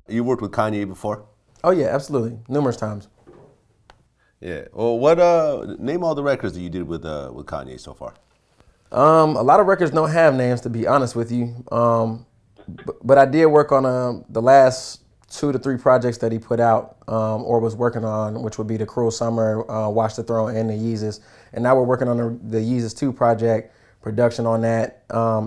You worked with Kanye before? Oh yeah, absolutely, numerous times. Yeah. Well, what name all the records that you did with Kanye so far? A lot of records don't have names, to be honest with you. But I did work on the last 2 to 3 projects that he put out or was working on, which would be the Cruel Summer, Watch the Throne, and the Yeezus. And now we're working on the Yeezus 2 project, production on that,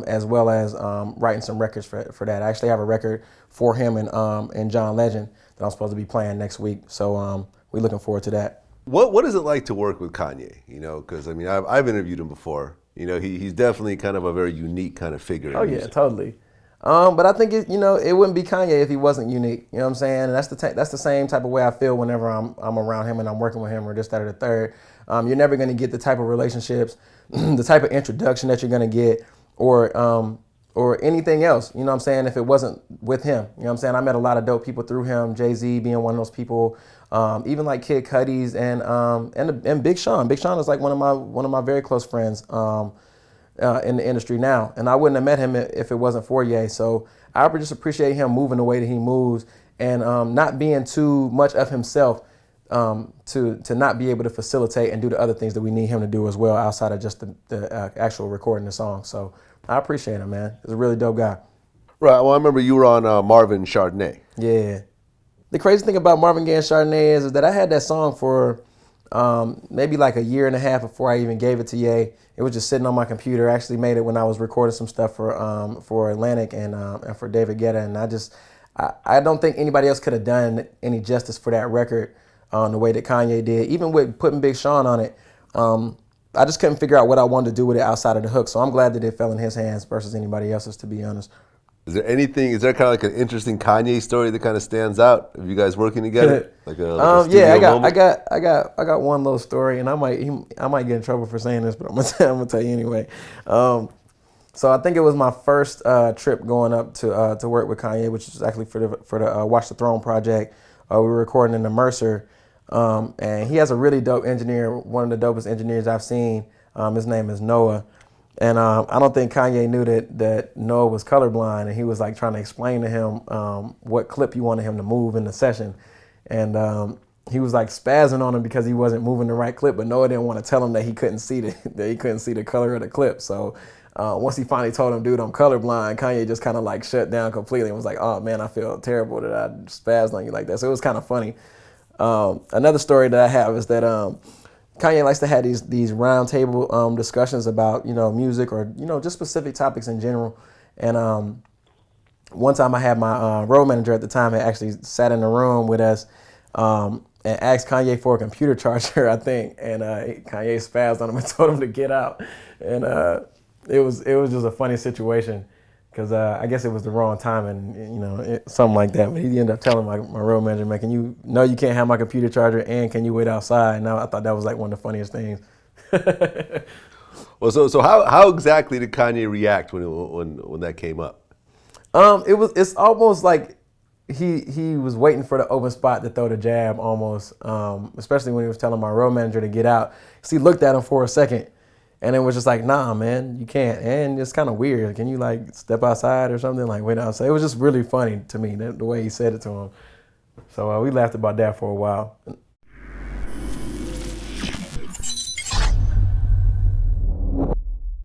as well as writing some records for that. I actually have a record for him and John Legend that I'm supposed to be playing next week. So we're looking forward to that. What is it like to work with Kanye? You know, because I mean, I've interviewed him before. You know, he's definitely kind of a very unique kind of figure. Oh yeah, totally. But I think it wouldn't be Kanye if he wasn't unique. You know what I'm saying? And that's the same type of way I feel whenever I'm around him and I'm working with him or this, that, or the third. You're never going to get the type of relationships, the type of introduction that you're going to get, or anything else. You know what I'm saying? If it wasn't with him, you know what I'm saying? I met a lot of dope people through him. Jay-Z being one of those people. Even like Kid Cudi's and Big Sean. Big Sean is like one of my very close friends. In the industry now, and I wouldn't have met him if it wasn't for Ye. So I just appreciate him moving the way that he moves and not being too much of himself to not be able to facilitate and do the other things that we need him to do as well outside of just the actual recording the song. So I appreciate him, man. He's a really dope guy. Right. Well, I remember you were on Marvin Chardonnay. Yeah. The crazy thing about Marvin Gaye and Chardonnay is that I had that song for maybe like a year and a half before I even gave it to Ye. It was just sitting on my computer. I actually made it when I was recording some stuff for Atlantic and for David Guetta. And I don't think anybody else could have done any justice for that record the way that Kanye did. Even with putting Big Sean on it, I just couldn't figure out what I wanted to do with it outside of the hook. So I'm glad that it fell in his hands versus anybody else's, to be honest. Is there kind of like an interesting Kanye story that kind of stands out of you guys working together? Like a yeah, moment? I got one little story, and I might get in trouble for saying this, but I'm gonna tell you anyway. So I think it was my first trip going up to work with Kanye, which is actually for the Watch the Throne project. We were recording in the Mercer, and he has a really dope engineer, one of the dopest engineers I've seen. His name is Noah. And I don't think Kanye knew that Noah was colorblind, and he was like trying to explain to him what clip you wanted him to move in the session. And he was like spazzing on him because he wasn't moving the right clip, but Noah didn't want to tell him that he couldn't see the color of the clip. So once he finally told him, dude, I'm colorblind, Kanye just kind of like shut down completely and was like, oh man, I feel terrible that I spazzed on you like that. So it was kind of funny. Another story that I have is that Kanye likes to have these round table discussions about, music or, just specific topics in general. And one time I had my road manager at the time had actually sat in the room with us and asked Kanye for a computer charger, I think. And Kanye spazzed on him and told him to get out. And it was just a funny situation because I guess it was the wrong time and, something like that. But he ended up telling my road manager, man, you can't have my computer charger and can you wait outside? And I thought that was like one of the funniest things. Well, so how exactly did Kanye react when that came up? It's almost like he was waiting for the open spot to throw the jab almost, especially when he was telling my road manager to get out. So he looked at him for a second. And it was just like, nah, man, you can't. And it's kind of weird. Can you like step outside or something? Like wait outside. It was just really funny to me, the way he said it to him. So we laughed about that for a while.